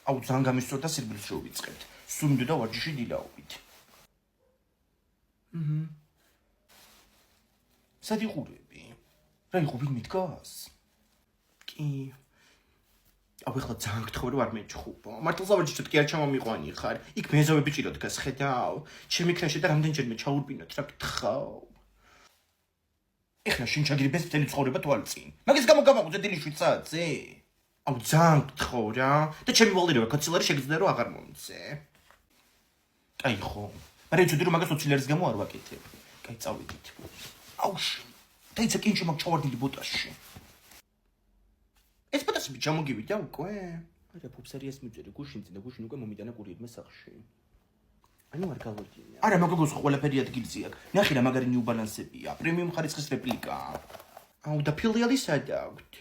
აუ ძალიან გამისწორდა სირბილს შევიწყებთ. სუნდო და ვარჯიში დილაობით. სად იყურები? რა იყო ვინმე დგას? კი. აუ ეხლა ძალიან გთხოვე რომ არ მეჭხუბო. მართლსავარჯიშოდ კი არ ჩამომიყვანი ხარ. იქ მეზობები ჭირო დგას ხედავ. ჩემი ქრაში და რამდენჯერმე ჩაურბინოთ რა გთხოვ. ეხლა შენ ჩაგირიბეს მთელი ცხოვრება თვალწინ. მაგის გამო გამაყუწე დილის 7 საათზე? აუ ძალიან გთხოვ რა. და ჩემი ვალდირება კაცილარი შეგიძლია რომ აღარ მომწე. კაი ხო. მაგრამ იცოდი რომ მაგას 20 ლერის გამო არ ვაკეთებ. კაი წავიდით. აუ დაიცა კინჩი მაგ ჩავარდილი ბოტაში. ეს ბოტაში ჩამოგივიდა უკვე? არა ფუფსერიას მიწერე გუშინზე და გუშინ უკვე მომიტანა კურიერმა სახში. ანუ არ გავოდინე. არა მაგოგოს ყველაფერი ადგილზე აქვს. ნახე რა მაგარი ნიუ ბალანსებია. პრემიუმ ხარისხის რეპლიკაა. აუ და ფილიალი სად აქვთ?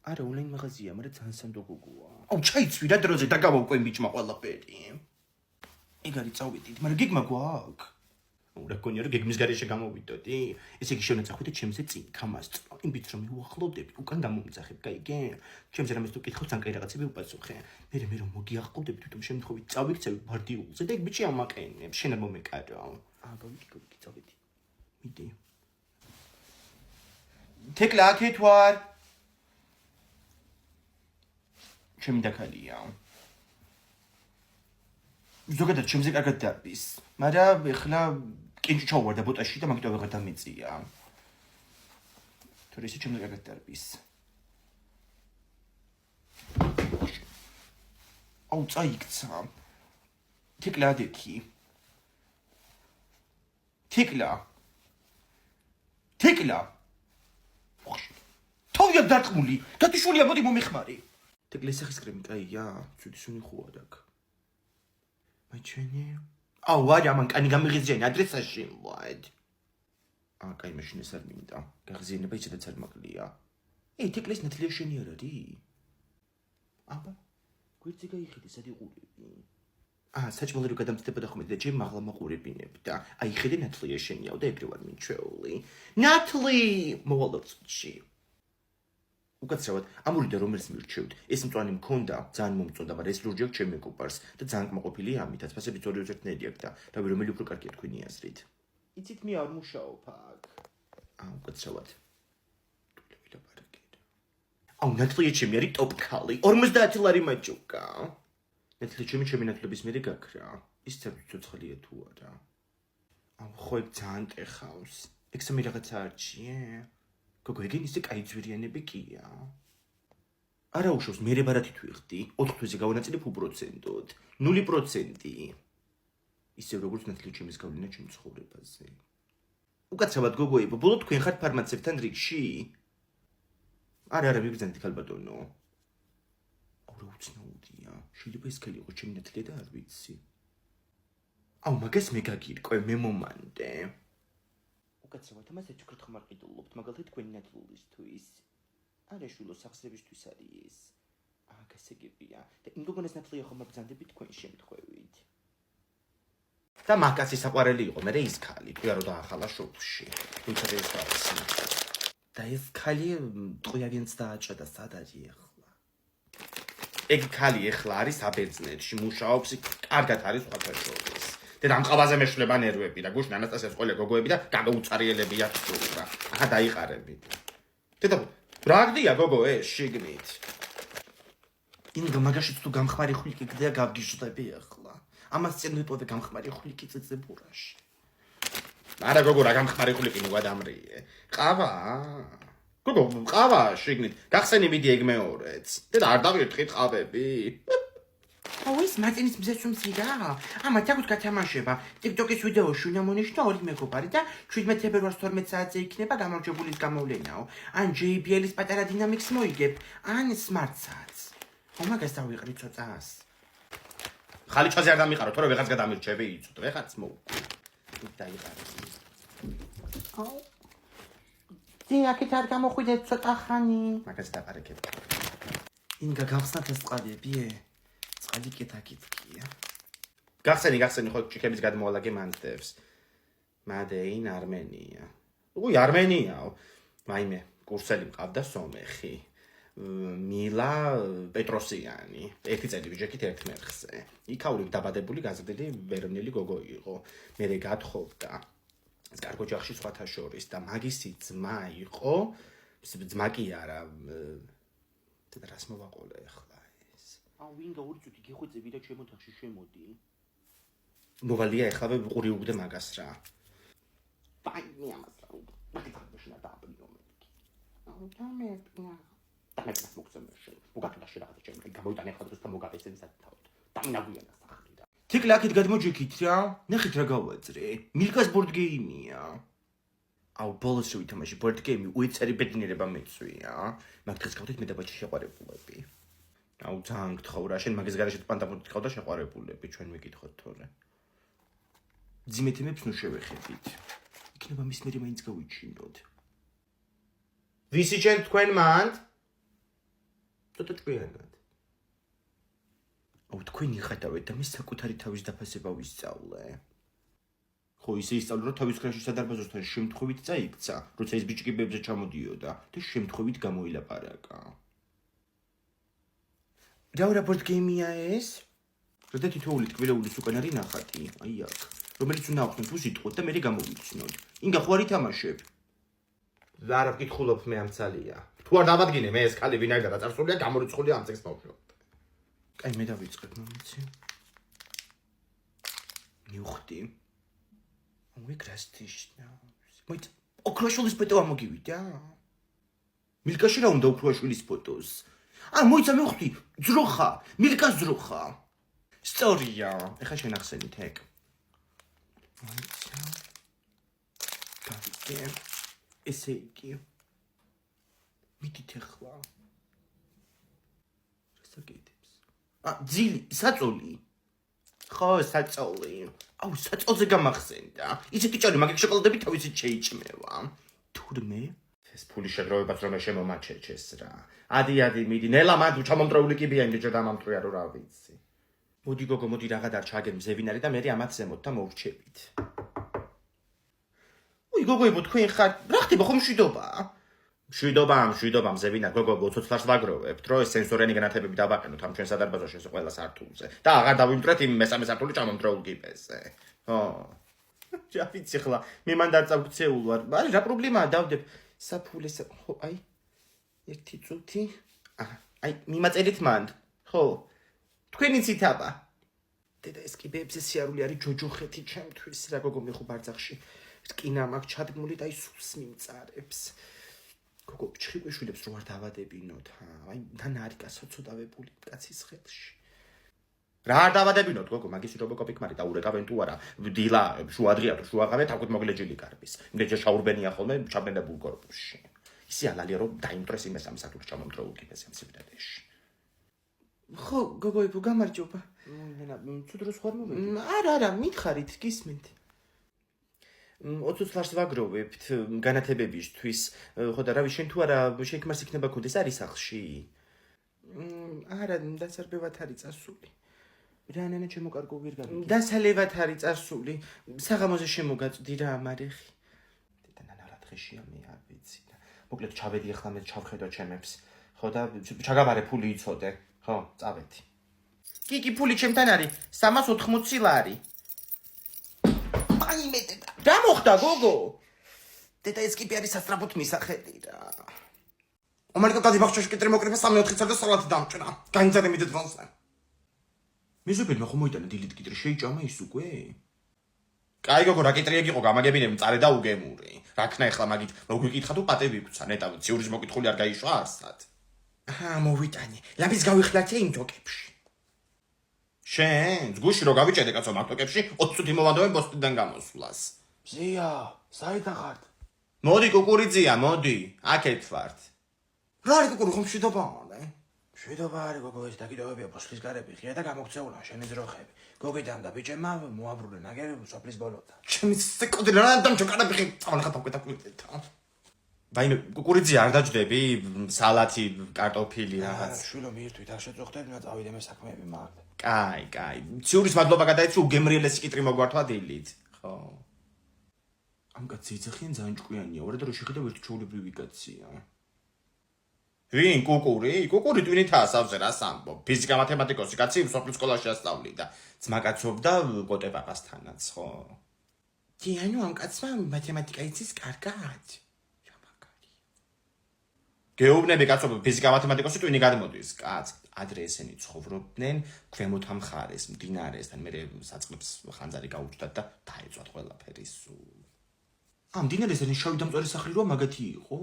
არა ონლაინ მაღაზია, მაგრამ ძალიან სანდო გოგოა. აუ ჩაიცვი რა დროზე დაგავა უკვე ბიჭმა ყველაფერი. ეგ არის წავიდით, მაგრამ გეგმა გვაქვს. რა გქონია რომ გეგმის გარეშე გამოვიდოდი? ესე იგი შევნაწახვიდე ჩემზე წინ, გამასწრო. იმ ბიჭს რომ უახლოვდები, უკან დამომძახებ, გაიგე? ჩემზე რამეს თუ კითხავ, ძალიან კაი რაღაცები უპასუხე. მე რომ მოგიაყოვდები, თვითონ შემთხვევით წავიქცევი ბარდიულზე და ეგ ბიჭი ამაყენებს, შენ არ მომეკარო. გავიკი, წავიდი. მიდი. თეკლა აქეთ ვარ. ჩემი დაქალია. ზოგადად ჩემზე კარგად დარბის, მაგრამ ეხლა კინჭი ჩავარდა ბოტაში და მაგიტო ვეღარ დამეწია. თორე ისე ჩემზე კარგად დარბის. აუ წაიქცა. თეკლა ადექი. თეკლა. თავია დარტყმული, დათიშულია მოდი მომეხმარი. თეკლა სახის კრემი კაია, ცუდი სუნი ხوار აქვს. მაჩვენე. აუ არა მან კანი გამიღიზიანი ადრესაში ვაიდ. კაი მაშინ ეს არ მინდა. გაღზიანება ისედაც არ მაკლია. თეკლის ნათლია შენი არ არის? აბა გვერდზე გაიხედე სად იყურები? საჭმელი რო გადამწდებოდა ხომ და ჩემ მაღლა მაყურებინებდა. აი ხედე ნათლია შენიაო და ეგრე ვარ მიჩვეული. ნათლი მოვალოცში. უკაცრავად ამურიდა რომელს მირჩევთ. ეს მწვანე მქონდა, ძალიან მომწონდა, მაგრამ ეს ლურჯი აქვს ჩემ მეგობარს და ძალიან კმაყოფილია ამითაც. ფასები ძორი ერთნაირი აქვს და რავი რომელი უფრო კარგია თქვენი აზრით. იცით მე არ მუშაობ აქ. უკაცრავად. აუ ნათლია ჩემი არის ტოპ ქალი. 50 ლარი მაჯოკა. ნათლია ჩემი ნათლების მერე გაქრა. ის ცოცხალია თუ არა. აუ ხო ეგ ძალიან ტეხავს. ეგ სამი რაღაცა არჩიე. გოგო ეგენ ისე კაი ძვირიანები კია. არა უშავს მერე ბარათით ვიხდი. 4 თვეზე გავანაწილებ უპროცენტოდ. 0%. ისევ როგორც ნათლია ჩემის გავლენა ჩემ ცხოვრებაზე. უკაცრავად გოგოებო, ბოლო თქვენ ხართ ფარმაცევთან რიგში? არა მიგზავნით ქალბატონო. აუ რა უცნაურია. შეიძლება ეს ქალი იყოს ჩემი ნათლია და არ ვიცი. აუ მაგას მე გაგირკვე, მე მომანდე. უკაცრავად ამას ეჩქრით ხმარ ყიდულობთ, მაგალითად თქვენი ნათლულისთვის. არა შვილო სახსრებისთვის არის ეს. გასაგებია. და იმ გოგონას ნათლია ხომ ბრძანდებით თქვენ შემთხვევით. და მაგას ისაყვარელი იყო, მე ის ქალი, თუ არა დაახალა შოუში. თუმცა ეს ხალხი და ეს ქალი ტყუიაგენს დააჭდა სად არის ახლა? ეგ ქალი ახლა არის აბერძნეთში, მუშაობს, კარგად არის სხვათაშორის. და დამყავაზე მეშლება ნერვები და გუშინ ანასტასიას ყველა გოგოები და გამოუწარიელებია თურა. დაიყარები. დედა, ბრაგდია გოგო ეს შიგნით. ინგა მაგაშიც თუ გამხმარი ხვლიკი გდია გავგიჟდები ახლა. ამას წინ ვიპოვე გამხმარი ხვლიკი წეწებურაში. არა გოგო რა გამხმარი ხვლიკი მოგადამრიე. ყავა? გოგო ყავა შიგნით. გახსენი ვიდი ეგ მეორეც. და არ დავირთხით ყავები. აუ ის მარტინის მზესუმსი რა. ამა თაგუთ გათამაშება. TikTok-ის ვიდეოში უნამონიშნა ორი მეგობარი და 17 თებერვალს 12 საათზე იქნება გამარჯვებულის გამოვლენაო. ან JBL-ის პატარა დინამიკს მოიგებ, ან Smart Saats. მაგას დავიყრი ცოტას. ხალი ჩაზე არ დამიყარო, თორე ვეღარც გადამირჩები იცოდ, ვეღარც მოუკვი. დაიყარე. აუ. აქეთ არ გამოხვიდეთ ცოტა ხანი. მაგას დაპარაკებ. ინგა გავხსნათ ეს წყალები, წყალი კეთაკითკია. გახსენი ხო ჩიქების გადმოვალა გემანძდებს. მადეინ არმენია. უი არმენიაო. მაიმე, კურსელი მყავდა სომეხი. მილა პეტროსიანი. ერთი წელი ვიჯექით ერთმერხზე. იქაური დაბადებული გაზრდილი ვერნელი გოგო იყო. მე გათხოვდა. კარგო ჯახში სხვათა შორის და მაგისი ძმა იყო, ძმა კი არა. და რას მოვაყოლე ახლა ეს? ვინ გაურწუდი გიხვეწები და ჩემო თახში შემოდი. მოვალია ახლა ვიყური უგდე მაგას რა. Vai, mi amazza. Ma che fai vicino da apri დამეკრას მოგწემში. მოგაკეთა შერაღაცა ჩემი გამოიტანე ხადროს და მოგავეცე მისად თავად. დამინაგვიანა სახრი და. თიკლაკით გადმოჯექით რა. ნახეთ რა გავაძრე. მილკას ბორდ გეიმია. აუ ბოლოს რო ვითამაში ბორდ გეიმი უეცარი ბედნიერება მეცვია. მაგ დღეს გავდეთ მე და ბაჭი შეყვარებულები. აუ ძალიან გთხოვ რა შენ მაგის garaშე პანდა მოდიხავ და შეყვარებულები ჩვენ მეკითხოთ თორე. ძიმეთიმებს ნუ შევეხედით. იქნება მის მერე მაინც გავიჩინოთ. ვისი ჩვენ თქვენ მანდ? ცოტა ჭკვიანად. აუ თქვენ იხატავეთ და მე საკუთარი თავის დაფასება ვისწავლე. ხო ისე ისწავლე რომ თავის ქრაში სადარბაზოსთან შემთხვევით წაიქცა, როცა ის ბიჭი კიბებზე ჩამოდიოდა და შემთხვევით გამოილაპარაკა. რა რაპორტ გეიმია ეს? როცა თითოეული ტკბილეულის უკან არის ნახატი, აი აქ, რომელიც უნდა ახსნათ უსიტყვოდ და მე გამოვიცნოთ. ინგა ხო არ ითამაშებ? არა ვკითხულობ მე ამ ცალია. თუ არ დავადგინე მე ეს კალი ვინაიდან დაწარსულია გამორიცხული ამ წიგს მოვშოთ. კაი მე დავიწყებ მომიცი. ნიუხტი. ვიკრასტიშ. მოიც ოქროშვილის ფოტო ამოგივიდა. მილკაში რა უნდა ოქროშვილის ფოტოს? მოიცა მივხვდი, ძროხა, მილკას ძროხა. სწორია. ეხა შენახსენით ეგ. მოიცა. გავიგე. ესე იგი. მიდით ახლა. რასაკეთებს? ძილი, საწოლი. ხო, საწოლი. აუ, საწოლზე გამახსენდა. ისეთი ჭარი მაგის შოკოლადები თავისით შეიჭმევა. თურმე? ეს ფული შეგროვებაც რომ შემომაჩეჩეს რა. ადი, მიდი, ნელა მანდ ჩამომტრეული კიბია იმდეჯერ დამამტრია რომ რა ვიცი. მოდი გოგო, მოდი რაღა დარჩა აგერ მზევინარი და მე ამათ ზემოთ და მოვრჩებით. გოგოებო თქვენ ხარ რა ხდება ხომ მშვიდობა მზევინა გოგო ოცოცლარს ვაგროვებთ რომ ეს სენსორიანი განათებები დავაყენოთ ამ ჩვენ სადარბაზოში ეს ყველა სართულზე და აღარ დავიმტრეთ იმ მესამე სართული ჩამომტრეულ კიბეზე ხო ჯაფიცი ხლა მე მან დაწავქცეულ ვარ აი რა პრობლემაა დავდებ საფულეს ხო აი ერთი წუთი აი მიმაწერით მანდ ხო თქვენი ციტაბა დედა ეს კიბეებზე სიარული არის ჯოჯოხეთი ჩემთვის რა გოგო მე ხო ბარძახში რკინა მაქვს ჩადგმული და ის სულს მიმწარებს. გოგო, ჩხიყვიშვილებს რო არ დავადებინოთ, აი, დანარიკა სოცოდავებული კაცის ხელში. რა არ დავადებინოთ, გოგო, მაგის რობოკოპი კმარი და ურეკავენ თუ არა, დილა, შუადღია თუ შუაღამე თავით მოგლეჯილი კარბის. იმდეჯერ შაურბენია ხოლმე ჩაბნელებულ კორპუსში. ისე ალალია რომ დაიმტრეს იმ მესამე სართულის ჩამომტრეულ კიბეზე სიბრტყეში. ხო, გოგოებო, გამარჯობა. ცუდ დროს ხარ მომედი? არა, მითხარით, გისმენთ. 20 ლარს ვაგროვებთ განათებებისთვის. ხო და რავი, შენ თუ არა შექმარს იქნება ქონდეს არის სახლში? არა, დასარბევად არის წასული. რა ნანა ჩემო კარგო ვერ გავიგე. დასალევად არის წასული. საღამოზე შემოგაწვდი რა ამარეხი. და ნანა რა დღეშია მე არ ვიცი და მოკლედ ჩავედი ახლა მე ჩავხედო ჩემებს. ხო და ჩაგაბარე ფული იცოდე. ხო, წავედი. კი, ფული ჩემთან არის 380 ლარი. აი მე დედა. რა მოხდა გოგო? დედა ეს კიბე არის სასწრაფოდ მისახედი რა. ომარიკა გადი ბახშაში კიტრი მოკრიფე 3-4 წელი და სალათი დამჭრა. გაინძარე მიდეთ ვალზე. მეზობელმა ხომ მოიტანა დილით კიტრი შეიჭამა ის უკვე? კაი გოგო რა კიტრია გიყო გამაგებინე მწარე და უგემური. რა ქნა ახლა მაგით მოგვიკითხა თუ პატები გვცა ნეტა ციურის მოკითხული არ გაიშვა არსად. მოვიტანე. ლამის გავიხლათე იმ თოკებში. შენ ზგუში რო გავიჭედე კაცო მარტოკებში 20 წუთი მოვანდოვე ბოსტიდან გამოსვლას. ზია, საით ახართ? მოდი კუკურიძია, მოდი, აქეთ ვართ. რა არის კუკური ხომ მშვიდობა არა? მშვიდობა არის გოგო ეს დაკიდოვებია ბოსტის გარები ღია და გამოგცეულა შენი ძროხები. გოგიდან და ბიჭებმა მოაბრუნე ნაგები სოფლის ბოლოდან. ჩემი სეკონდი რა დამჭოკარები ხი წავლა თავკეთა კვიტეთა. ვაიმე კუკურიძია არ დაჯდები სალათი, კარტოფილი რაღაც. შვილო მიირთვით არ შეწუხდები და წავიდე მე საქმეები მაგ. კაი. ციურის მადლობა გადაეცი უგემრიელესი კიტრი მოგვართვა დილით. ხო. ამ კაცი იძახიან ძალიან ჭკვიანია, ვარ და რო შეხედავ ერთი ჩაულებრივი კაცია. ვინ კუკური? კუკური ტვინითაა სავზე რა სამბო. ფიზიკა მათემატიკოსი კაცი სოფლის სკოლაში ასწავლიდა. ძმაკაცობდა კოტე პაპასთანაც, ხო? კი, ანუ ამ კაცმა მათემატიკა იცის კარგად. გეუბნები კაცო ფიზიკა მათემატიკოსი ტვინი გადმოდის კაც ადრე ესენი ცხოვრობდნენ ქვემოთ ამ ხარეს მდინარესთან მე საწყლებს ხანძარი გაუჩნდათ და დაეწვათ ყველაფერი სულ ამ მდინარესთან შავი დამწვარი სახლი როა მაგათი იყო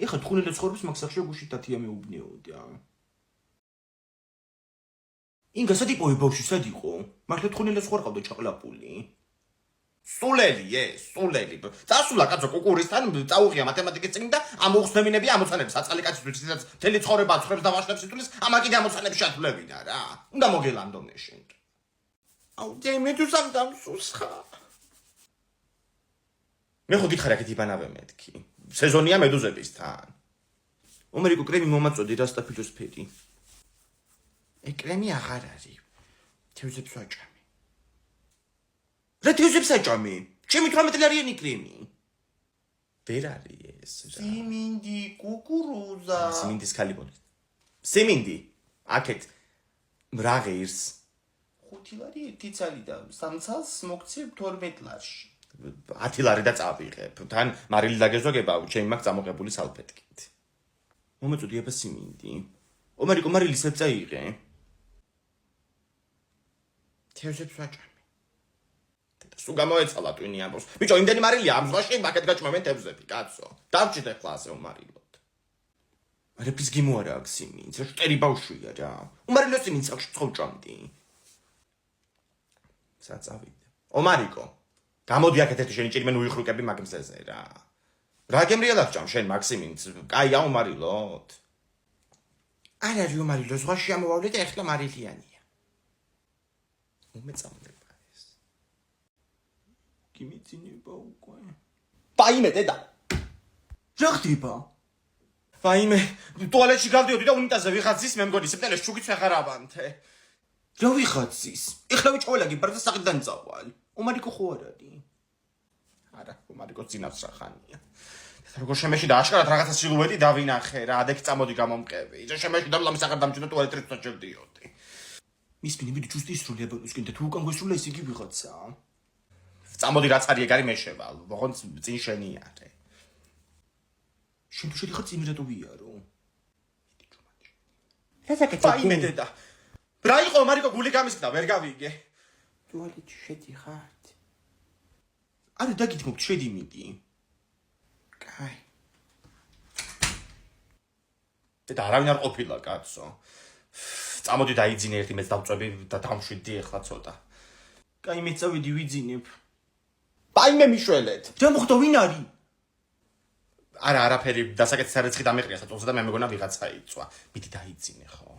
ეხლა თხუნელა ცხოვრობს მაგ სახლში გუში დათია მეუბნეოდა ინგა სად იყო ბავშვი სად იყო მართლა თხუნელა სხვა ყავდა ჩაყლაპული სულელი. დასულა კაცო კუკურისთან წაუღია მათემატიკის წიგნი და ამ უხსნებინები ამოცანებს აწყალი კაცისთვის ვისაც მთელი ცხოვრება ცხვრებს და ვაშლებს იტულის ამა კიდე ამოცანებს შეთვლებინა რა. უნდა მოგელანდონე შენ. აუ მე თუ სამდამსუსხა. მე ხო გითხარ აქეთ იბანავე მეთქი. სეზონია მედუზებისთან. ომერიკო კრემი მომაწოდი რა სტაფილოსფერი. კრემი აღარ არის. თევზებს ვაჭამი. რა თევზებს აჭამი? ჩემი 18 ლარიანი კრემი. ვერ არის ეს რა. სიმინდი, კუკურუზა. სიმინდის ხალი მოდი. სიმინდი. აქეთ რა ღირს? 5 ლარი 1 ცალი და 3 ცალს მოგცემ 12 ლარში. 10 ლარი და წავიღებ. თან მარილი დაგეზოგება, ჩემი მაგ წამოღებული სალფეტკით. მომეწოდი აბა სიმინდი. ომერიკო მარილი სად წაიღე? თევზებს ვაჭამი. სულ გამოეცალა ტვინი ამბობს. ბიჭო, იმდენი მარილია ამ ზღვაში, მაგათ გაჭმევენ თევზები, კაცო. დავჭიდე ხლა ასე უმარილოთ. მარებს გიმოარა აქ სიმინდს, რა შტერი ბავშვია რა. უმარილო სიმინდს აქ ცხოვრჭამდი. საწავიდე. ომარიკო, გამოდი აქეთ ერთი შენი ჭირიმენ უიხრუკები მაგ მზეზე რა. რა გემრიალ აღჭამ შენ მაგ სიმინდს? კაია უმარილოთ. არ არის უმარილო, ზღვაში ამოვავლე და ეხლა მარილიანია. უმეწამლე გიმიძინება უკვე. ვაიმე დედა. რა ხდება? ვაიმე, ტუალეტში გავდიოდი და უნიტაზზე ვიხაცის მე მგონი სეპტემბერში შუქიც ვეღარავანთე. რა ვიხაცის? ეხლა ვიჭოლა გიბარდა საყდან წავალ. ომარიკო ხო არ არის? არა, ომარიკო ძინავს რა ხანია. როგორ შემეში და აშკარად რაღაცა სილუეტი დავინახე რა, ადექ წამოდი გამომყევი. ისა შემეში და ლამის აღარ დამჭირდა ტუალეტში წავდიოდი. მის ბინები ჯუსტი ისრულება ისკენ და თუ უკან გესრულა ის იგი ვიღაცა. წამოდი რაც არის ეგარი მეშევალ, ოღონდ წინ შენიარე. შენ თუ შედიხარ წინ რატო ვიარო? მიდი ჯუმანი. რა საკეთე? ვაიმე დედა. რა იყო მარიკო გული გამისკდა, ვერ გავიგე. ტუალეტში შედიხართ? არა დაგითმობთ, შედი მიდი. კაი. დედა არავინ არ ყოფილა კაცო. წამოდი დაიძინე ერთი მეც დავწვევი და დამშვიდი ახლა ცოტა. კაი მე წავიდი ვიძინებ. ვაიმე მიშველეთ. რა მოხდა ვინ არის? არა არაფერი დასაკეთეს არაცხი დამეყრია საწოლსა და მე მეგონა ვიღაცა იწვა. მიდი დაიძინე ხო.